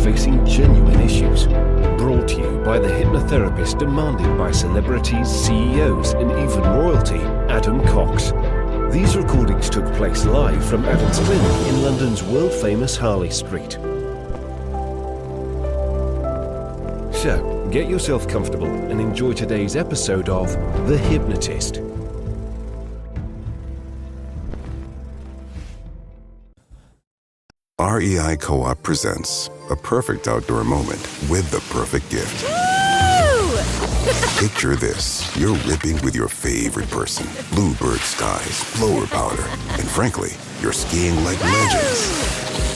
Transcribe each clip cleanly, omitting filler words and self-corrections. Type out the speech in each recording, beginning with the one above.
facing genuine issues. Brought to you by the hypnotherapist demanded by celebrities, CEOs, and even royalty, Adam Cox. These recordings took place live from Evans Clinic in London's world-famous Harley Street. So, get yourself comfortable and enjoy today's episode of The Hypnotist. REI Co-op presents a perfect outdoor moment with the perfect gift. Woo! Picture this. You're ripping with your favorite person. Bluebird skies, blower powder, and frankly, you're skiing like legends.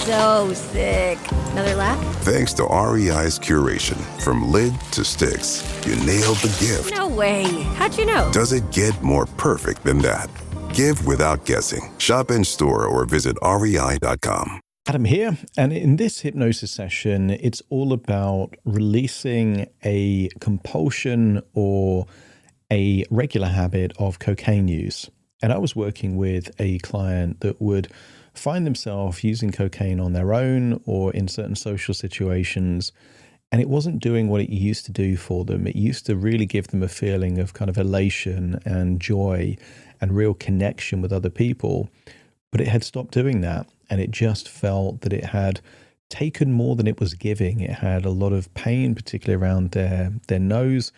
So sick. Another lap? Thanks to REI's curation, from lid to sticks, you nailed the gift. No way. How'd you know? Does it get more perfect than that? Give without guessing. Shop in store or visit rei.com. Adam here, and in this hypnosis session, it's all about releasing a compulsion or a regular habit of cocaine use. And I was working with a client that would find themselves using cocaine on their own or in certain social situations, and it wasn't doing what it used to do for them. It used to really give them a feeling of kind of elation and joy and real connection with other people, but it had stopped doing that. And it just felt that it had taken more than it was giving. It had a lot of pain, particularly around their nose.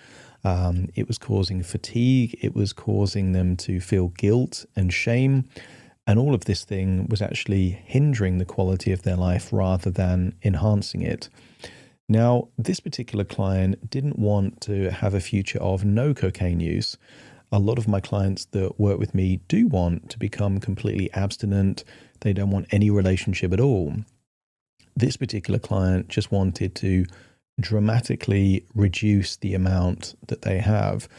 It was causing fatigue. It was causing them to feel guilt and shame. And all of this thing was actually hindering the quality of their life rather than enhancing it. Now, this particular client didn't want to have a future of no cocaine use. A lot of my clients that work with me do want to become completely abstinent. They don't want any relationship at all. This particular client just wanted to dramatically reduce the amount that they have.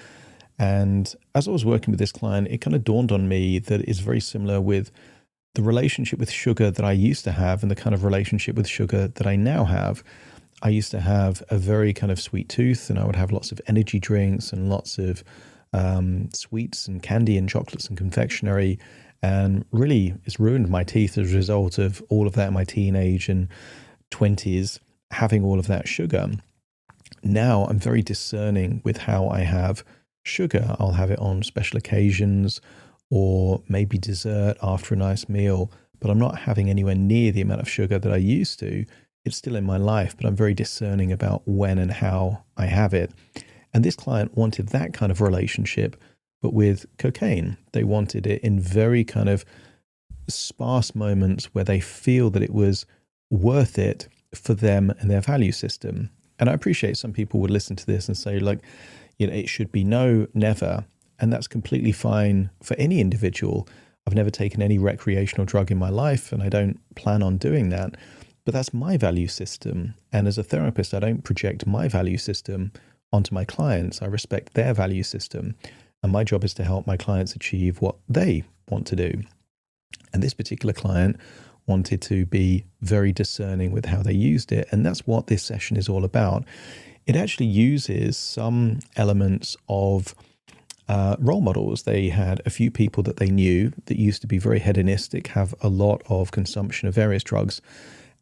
And as I was working with this client, it kind of dawned on me that it's very similar with the relationship with sugar that I used to have and the kind of relationship with sugar that I now have. I used to have a very kind of sweet tooth, and I would have lots of energy drinks and lots of sweets and candy and chocolates and confectionery. And really, it's ruined my teeth as a result of all of that in my teenage and 20s, having all of that sugar. Now I'm very discerning with how I have sugar. I'll have it on special occasions or maybe dessert after a nice meal, but I'm not having anywhere near the amount of sugar that I used to. It's still in my life, but I'm very discerning about when and how I have it. And this client wanted that kind of relationship, but with cocaine. They wanted it in very kind of sparse moments where they feel that it was worth it for them and their value system. And I appreciate some people would listen to this and say, like, you know, it should be no, never. And that's completely fine for any individual. I've never taken any recreational drug in my life, and I don't plan on doing that. But that's my value system. And as a therapist, I don't project my value system onto my clients. I respect their value system. And my job is to help my clients achieve what they want to do. And this particular client wanted to be very discerning with how they used it. And that's what this session is all about. It actually uses some elements of role models. They had a few people that they knew that used to be very hedonistic, have a lot of consumption of various drugs,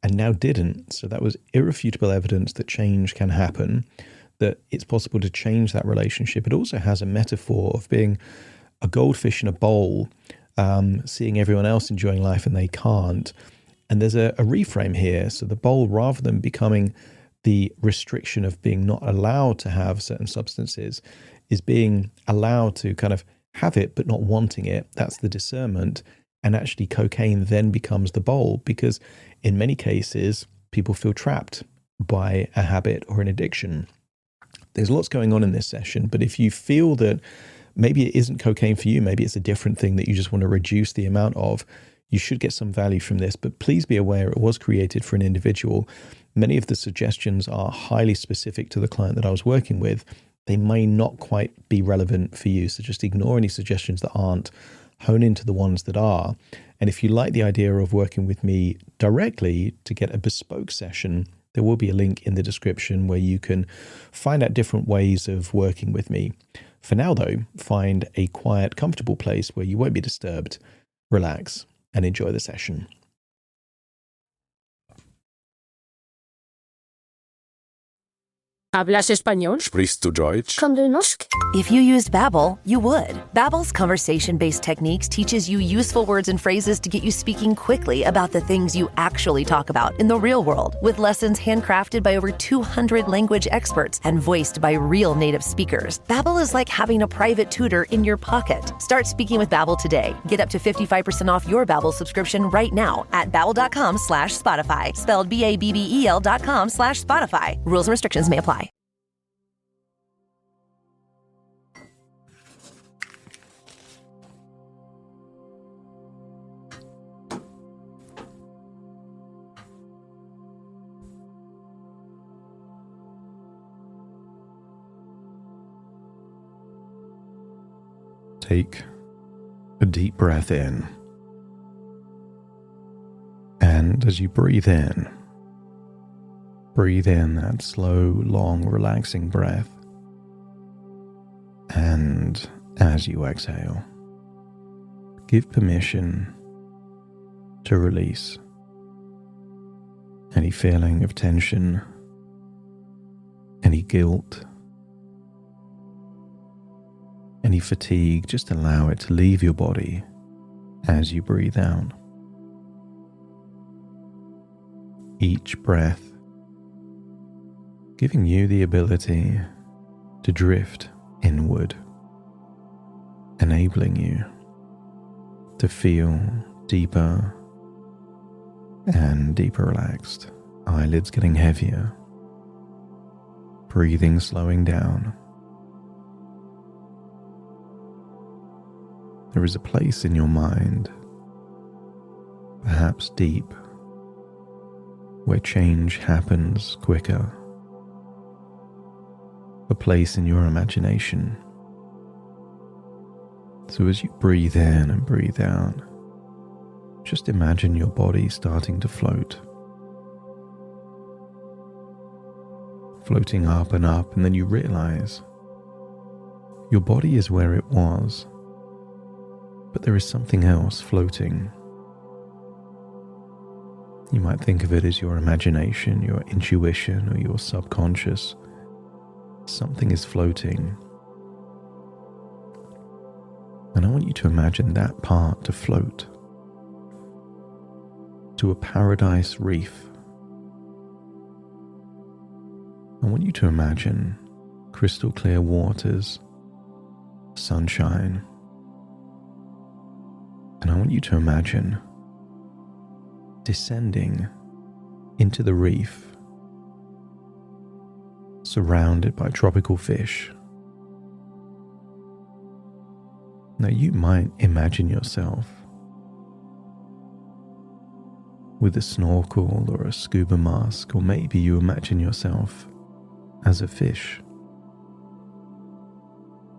and now didn't. So that was irrefutable evidence that change can happen, that it's possible to change that relationship. It also has a metaphor of being a goldfish in a bowl, seeing everyone else enjoying life and they can't. And there's a reframe here. So the bowl, rather than becoming the restriction of being not allowed to have certain substances, is being allowed to kind of have it but not wanting it. That's the discernment. And actually cocaine then becomes the bowl, because in many cases, people feel trapped by a habit or an addiction. There's lots going on in this session, but if you feel that maybe it isn't cocaine for you, maybe it's a different thing that you just want to reduce the amount of, you should get some value from this. But please be aware it was created for an individual. Many of the suggestions are highly specific to the client that I was working with. They may not quite be relevant for you, so just ignore any suggestions that aren't. Hone into the ones that are. And if you like the idea of working with me directly to get a bespoke session, there will be a link in the description where you can find out different ways of working with me. For now, though, find a quiet, comfortable place where you won't be disturbed, relax, and enjoy the session. ¿Hablas español? Sprichst du Deutsch? If you used Babbel, you would. Babbel's conversation-based techniques teaches you useful words and phrases to get you speaking quickly about the things you actually talk about in the real world, with lessons handcrafted by over 200 language experts and voiced by real native speakers. Babbel is like having a private tutor in your pocket. Start speaking with Babbel today. Get up to 55% off your Babbel subscription right now at babbel.com/Spotify, spelled BABBEL.com/Spotify. Rules and restrictions may apply. Take a deep breath in. And as you breathe in that slow, long, relaxing breath. And as you exhale, give permission to release any feeling of tension, any guilt, any fatigue. Just allow it to leave your body as you breathe out. Each breath giving you the ability to drift inward, enabling you to feel deeper and deeper relaxed, eyelids getting heavier, breathing slowing down. There is a place in your mind, perhaps deep, where change happens quicker. A place in your imagination. So as you breathe in and breathe out, just imagine your body starting to float. Floating up, and then you realize your body is where it was, but there is something else floating. You might think of it as your imagination, your intuition, or your subconscious. Something is floating. And I want you to imagine that part to float to a paradise reef. I want you to imagine crystal clear waters, sunshine. And I want you to imagine descending into the reef, surrounded by tropical fish. Now you might imagine yourself with a snorkel or a scuba mask, or maybe you imagine yourself as a fish.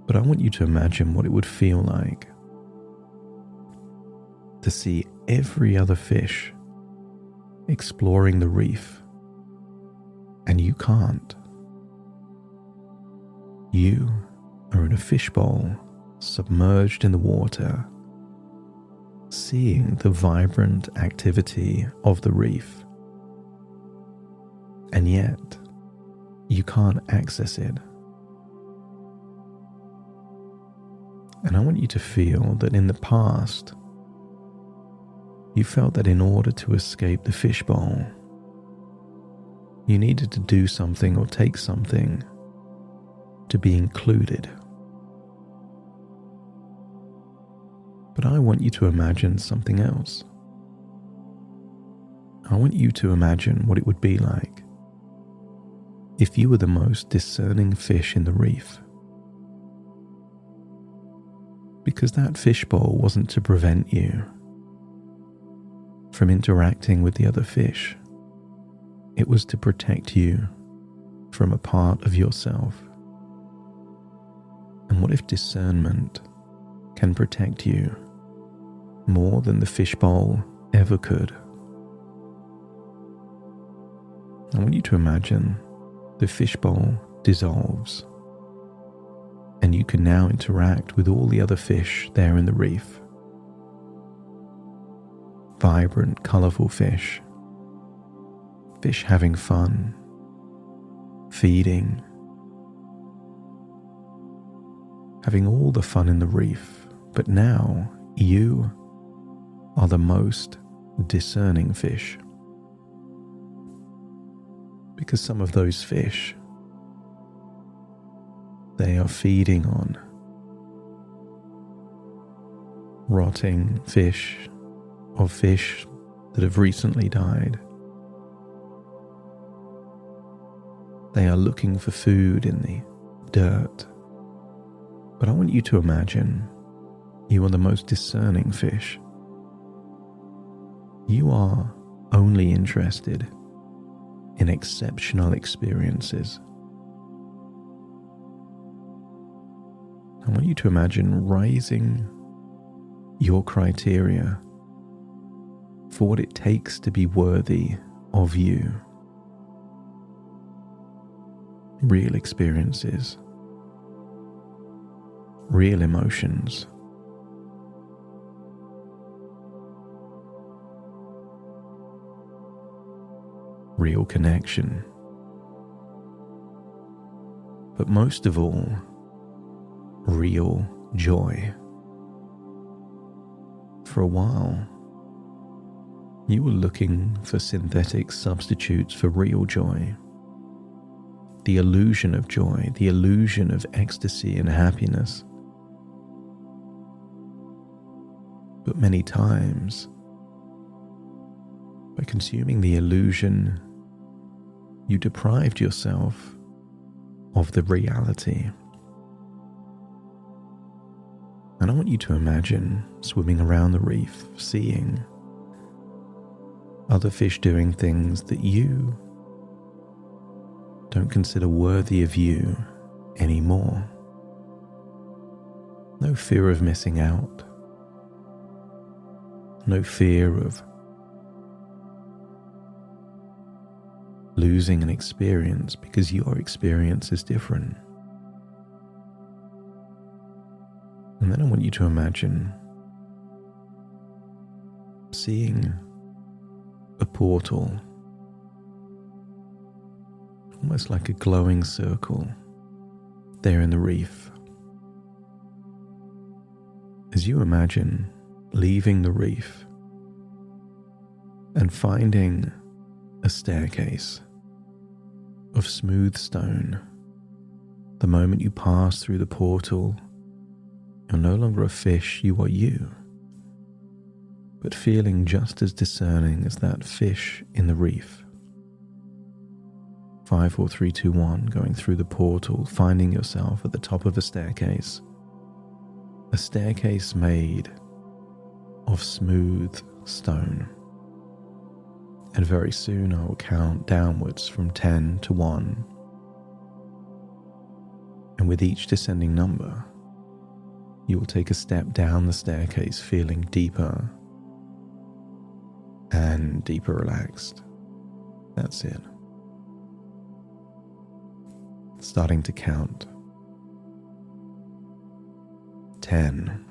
But I want you to imagine what it would feel like to see every other fish exploring the reef, and you can't. You are in a fishbowl, submerged in the water, seeing the vibrant activity of the reef, and yet you can't access it. And I want you to feel that in the past, you felt that in order to escape the fishbowl, you needed to do something or take something to be included. But I want you to imagine something else. I want you to imagine what it would be like if you were the most discerning fish in the reef. Because that fishbowl wasn't to prevent you from interacting with the other fish. It was to protect you from a part of yourself. And what if discernment can protect you more than the fishbowl ever could? I want you to imagine the fishbowl dissolves, and you can now interact with all the other fish there in the reef. Vibrant, colourful fish. Fish having fun. feeding, having all the fun in the reef, but now you are the most discerning fish. Because some of those fish, they are feeding on rotting fish or fish that have recently died. They are looking for food in the dirt. But I want you to imagine you are the most discerning fish. You are only interested in exceptional experiences. I want you to imagine raising your criteria for what it takes to be worthy of you. Real experiences, real emotions, real connection, but most of all, real joy. For a while, you were looking for synthetic substitutes for real joy. The illusion of joy, the illusion of ecstasy and happiness. But many times, by consuming the illusion, you deprived yourself of the reality. And I want you to imagine swimming around the reef, seeing other fish doing things that you don't consider worthy of you anymore. No fear of missing out. No fear of losing an experience because your experience is different. And then I want you to imagine seeing a portal, almost like a glowing circle there in the reef. As you imagine leaving the reef and finding a staircase of smooth stone, the moment you pass through the portal, you're no longer a fish, you are you, but feeling just as discerning as that fish in the reef. 5, 4, 3, 2, 1, going through the portal, finding yourself at the top of a staircase made of smooth stone. And very soon I will count downwards from 10 to 1. And with each descending number, you will take a step down the staircase feeling deeper and deeper relaxed. That's it. Starting to count. 10.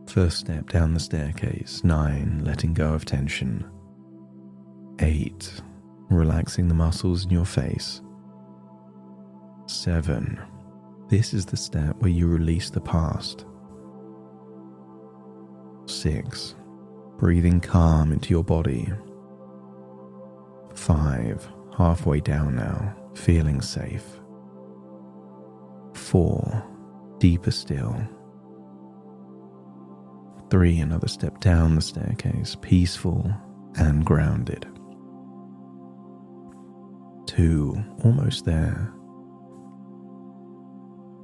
First step down the staircase. 9. Letting go of tension. 8. Relaxing the muscles in your face. 7. This is the step where you release the past. 6. Breathing calm into your body. 5. Halfway down now, feeling safe. 4. Deeper still. 3. Another step down the staircase, peaceful and grounded. 2. Almost there.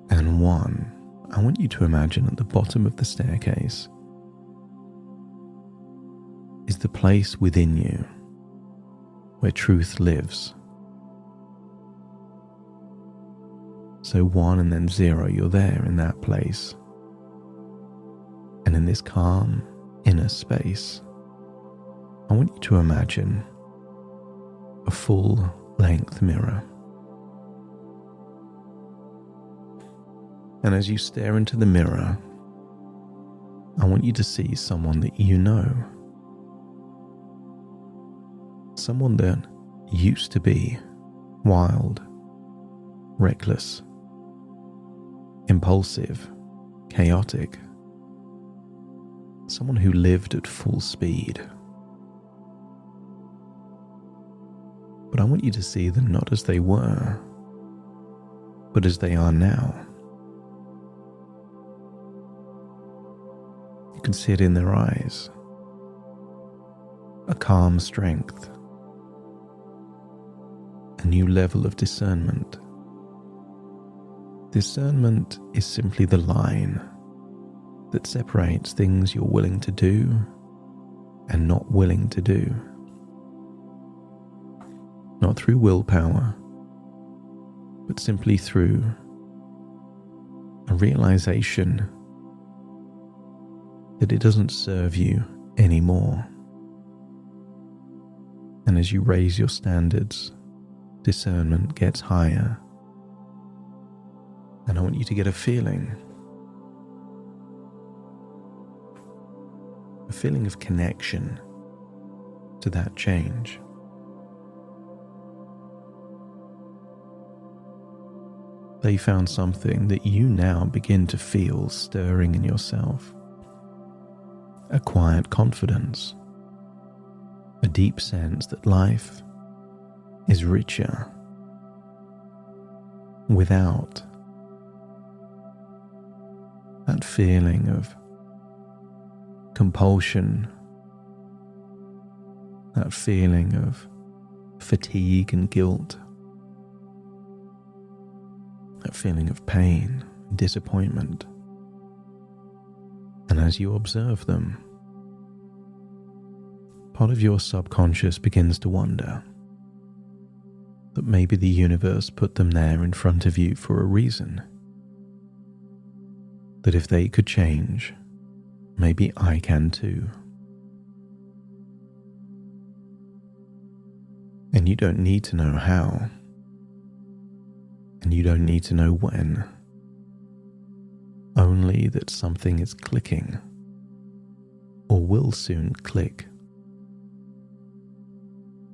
And 1. I want you to imagine at the bottom of the staircase is the place within you where truth lives. So 1 and then 0, you're there in that place. And in this calm inner space, I want you to imagine a full-length mirror. And as you stare into the mirror, I want you to see someone that you know. Someone that used to be wild reckless, impulsive, chaotic. Someone who lived at full speed. But I want you to see them not as they were, but as they are now. You can see it in their eyes. A calm strength. A new level of discernment. Discernment is simply the line that separates things you're willing to do and not willing to do. Not through willpower, but simply through a realization that it doesn't serve you anymore. And as you raise your standards, discernment gets higher. And I want you to get a feeling of connection to that change. They found something that you now begin to feel stirring in yourself. A quiet confidence, a deep sense that life is richer without that feeling of compulsion, that feeling of fatigue and guilt, that feeling of pain and disappointment. And as you observe them, part of your subconscious begins to wonder that maybe the universe put them there in front of you for a reason. That if they could change, maybe I can too. And you don't need to know how. And you don't need to know when. Only that something is clicking, or will soon click.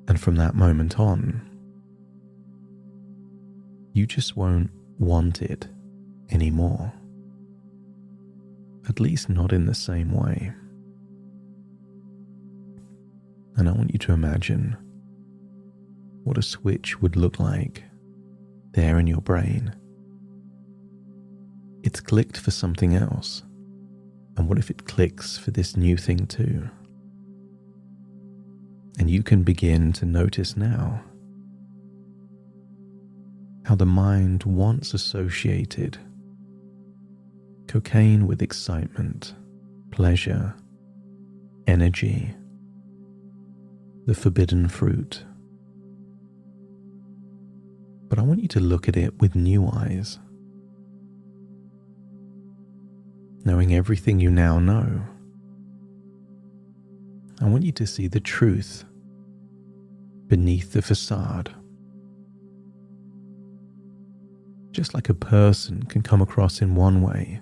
And from that moment on, you just won't want it anymore. At least not in the same way. And I want you to imagine what a switch would look like there in your brain. It's clicked for something else. And what if it clicks for this new thing too? And you can begin to notice now how the mind once associated cocaine with excitement, pleasure, energy, the forbidden fruit. But I want you to look at it with new eyes. Knowing everything you now know, I want you to see the truth beneath the facade. Just like a person can come across in one way,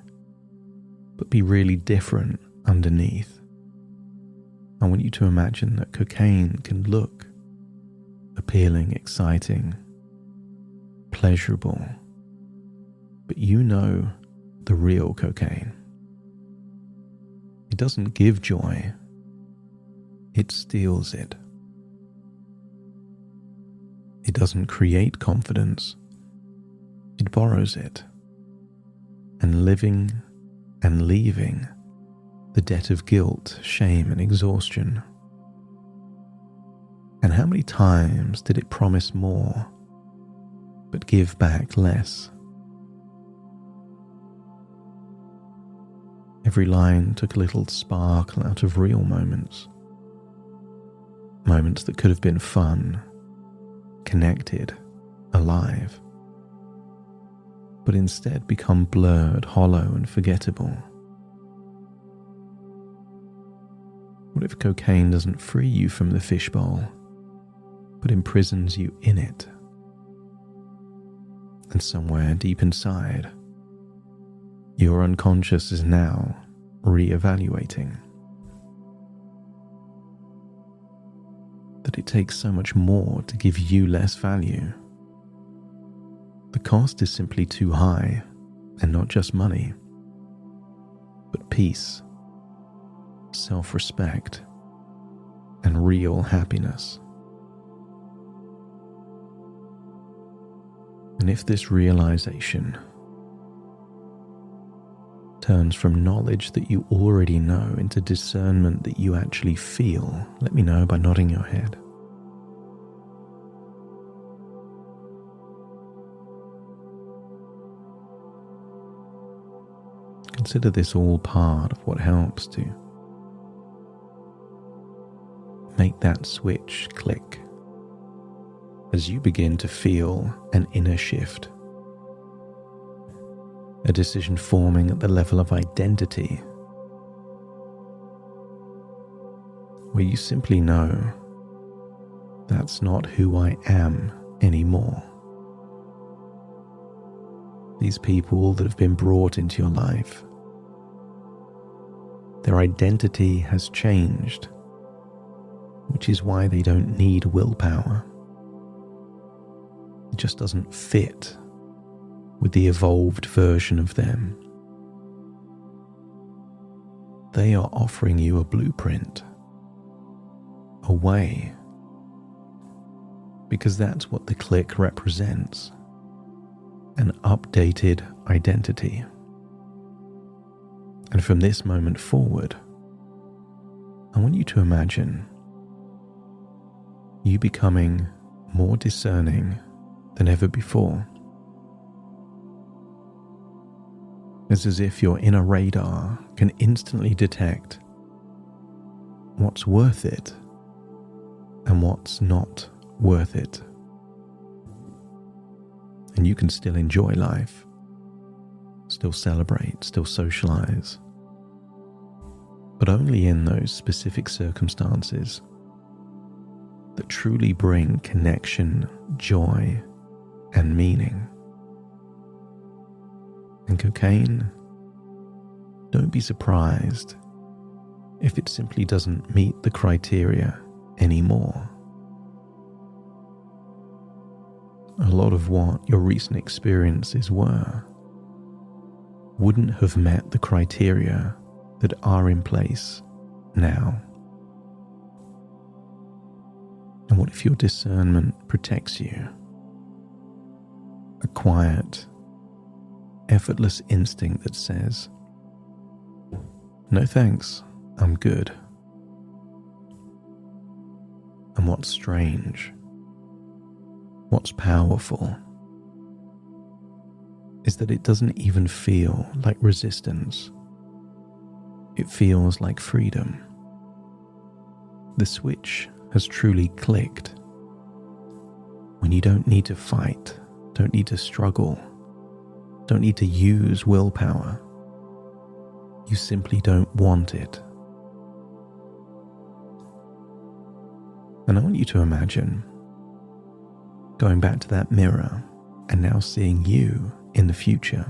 but be really different underneath. I want you to imagine that cocaine can look appealing, exciting, pleasurable, but you know the real cocaine. It doesn't give joy, it steals it. It doesn't create confidence, it borrows it. And living and leaving the debt of guilt, shame, and exhaustion. And how many times did it promise more, but give back less? Every line took a little sparkle out of real moments. Moments that could have been fun, connected, alive, but instead become blurred, hollow, and forgettable. What if cocaine doesn't free you from the fishbowl, but imprisons you in it? And somewhere deep inside, your unconscious is now re-evaluating that it takes so much more to give you less value. The cost is simply too high, and not just money, but peace, self-respect, and real happiness. And if this realization turns from knowledge that you already know into discernment that you actually feel, let me know by nodding your head. Consider this all part of what helps to make that switch click as you begin to feel an inner shift, a decision forming at the level of identity, where you simply know that's not who I am anymore. These people that have been brought into your life, their identity has changed, which is why they don't need willpower. It just doesn't fit with the evolved version of them. They are offering you a blueprint, a way, because that's what the click represents, an updated identity. And from this moment forward, I want you to imagine you becoming more discerning than ever before. It's as if your inner radar can instantly detect what's worth it and what's not worth it. And you can still enjoy life, still celebrate, still socialize, but only in those specific circumstances that truly bring connection, joy, and meaning. And cocaine, don't be surprised if it simply doesn't meet the criteria anymore. A lot of what your recent experiences wouldn't have met the criteria that are in place now. And what if your discernment protects you? A quiet, effortless instinct that says, "No thanks, I'm good." And what's strange, what's powerful, is that it doesn't even feel like resistance. It feels like freedom. The switch has truly clicked when you don't need to fight, don't need to struggle, don't need to use willpower. You simply don't want it. And I want you to imagine going back to that mirror and now seeing you in the future.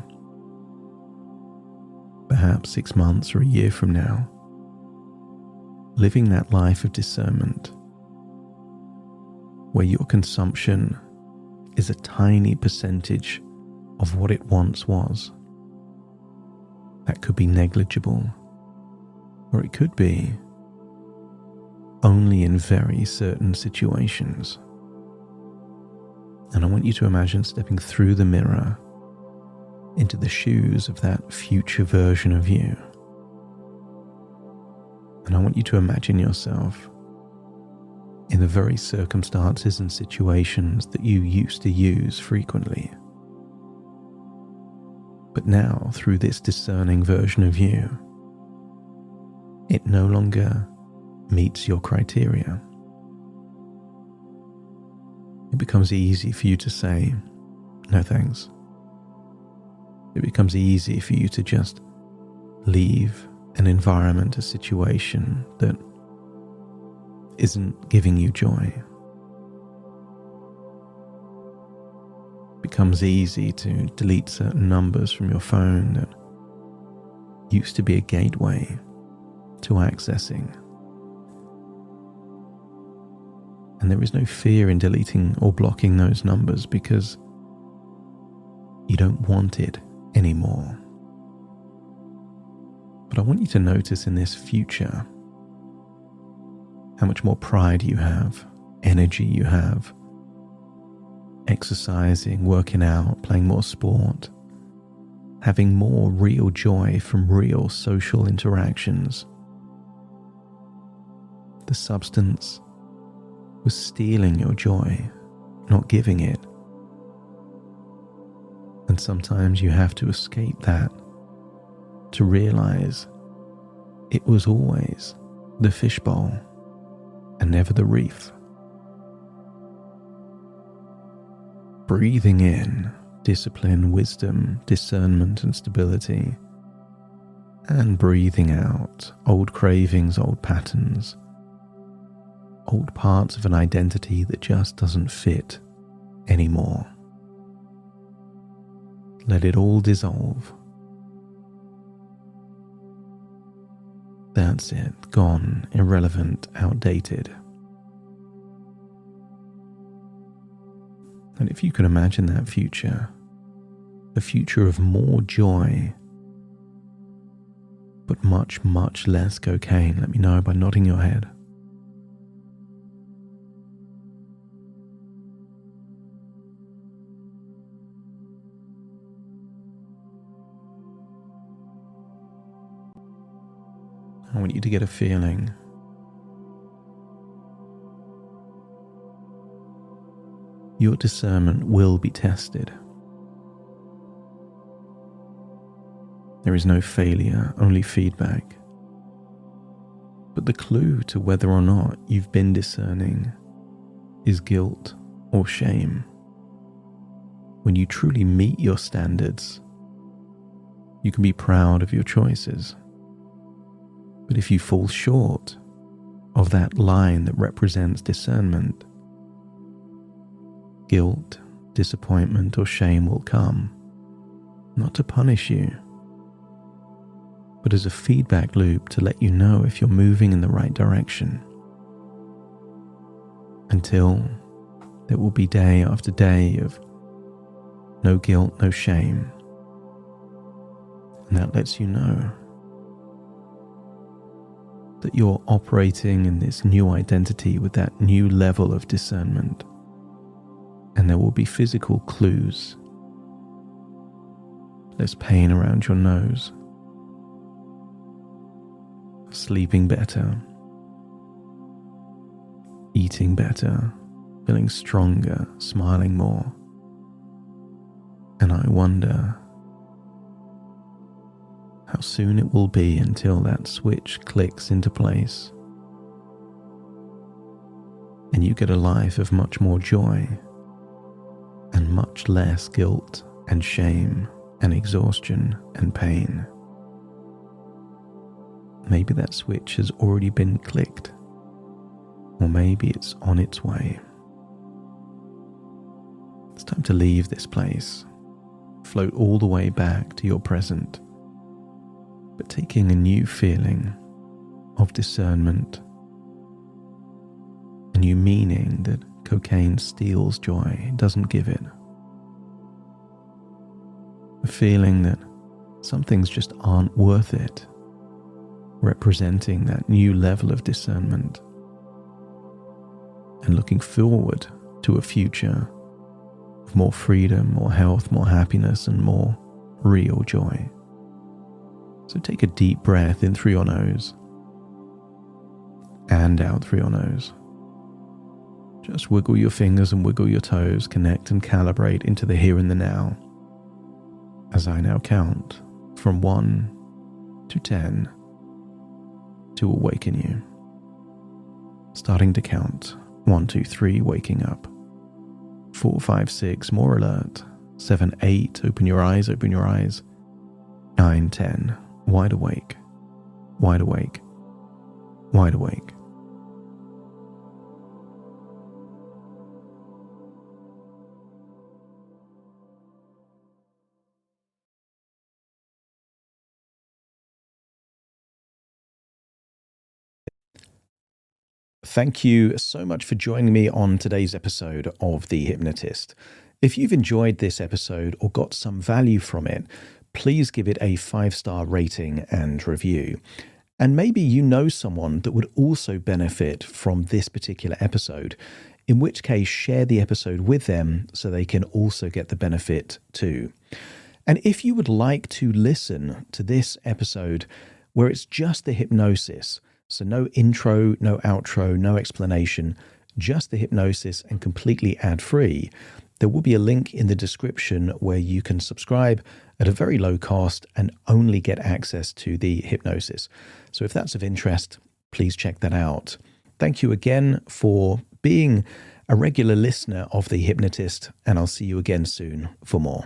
Perhaps 6 months or a year from now, living that life of discernment where your consumption is a tiny percentage of what it once was. That could be negligible, or it could be only in very certain situations. And I want you to imagine stepping through the mirror into the shoes of that future version of you. And I want you to imagine yourself in the very circumstances and situations that you used to use frequently. But now, through this discerning version of you, it no longer meets your criteria. It becomes easy for you to say, "No thanks." It becomes easy for you to just leave an environment, a situation that isn't giving you joy. It becomes easy to delete certain numbers from your phone that used to be a gateway to accessing. And there is no fear in deleting or blocking those numbers because You don't want it anymore. But I want you to notice in this future how much more pride you have, energy you have, exercising, working out, playing more sport, having more real joy from real social interactions. The substance was stealing your joy, not giving it. And sometimes you have to escape that to realize it was always the fishbowl and never the reef. Breathing in discipline, wisdom, discernment, and stability, and breathing out old cravings, old patterns, old parts of an identity that just doesn't fit anymore. Let it all dissolve. That's it, gone, irrelevant, outdated. And if you could imagine that future, a future of more joy, but much, much less cocaine, let me know by nodding your head. I want you to get a feeling. Your discernment will be tested. There is no failure, only feedback. But the clue to whether or not you've been discerning is guilt or shame. When you truly meet your standards, you can be proud of your choices. But if you fall short of that line that represents discernment, guilt, disappointment, or shame will come, not to punish you, but as a feedback loop to let you know if you're moving in the right direction. Until there will be day after day of no guilt, no shame. And that lets you know that you're operating in this new identity with that new level of discernment. And there will be physical clues. Less pain around your nose. Sleeping better. Eating better. Feeling stronger. Smiling more. And I wonder how soon it will be until that switch clicks into place and you get a life of much more joy and much less guilt and shame and exhaustion and pain. Maybe that switch has already been clicked, or maybe it's on its way. It's time to leave this place, float all the way back to your present, but taking a new feeling of discernment, a new meaning that cocaine steals joy, it doesn't give it. A feeling that some things just aren't worth it, representing that new level of discernment, and looking forward to a future of more freedom, more health, more happiness, and more real joy. So take a deep breath in through your nose and out through your nose. Just wiggle your fingers and wiggle your toes, connect and calibrate into the here and the now. As I now count from 1 to 10 to awaken you. Starting to count 1, 2, 3, waking up. 4, 5, 6, more alert. 7, 8, open your eyes, open your eyes. 9, 10. Wide awake, wide awake, wide awake. Thank you so much for joining me on today's episode of The Hypnotist. If you've enjoyed this episode or got some value from it, please give it a 5-star rating and review. And maybe you know someone that would also benefit from this particular episode, in which case share the episode with them so they can also get the benefit too. And if you would like to listen to this episode where it's just the hypnosis, so no intro, no outro, no explanation, just the hypnosis and completely ad-free, there will be a link in the description where you can subscribe at a very low cost and only get access to the hypnosis. So if that's of interest, please check that out. Thank you again for being a regular listener of The Hypnotist, and I'll see you again soon for more.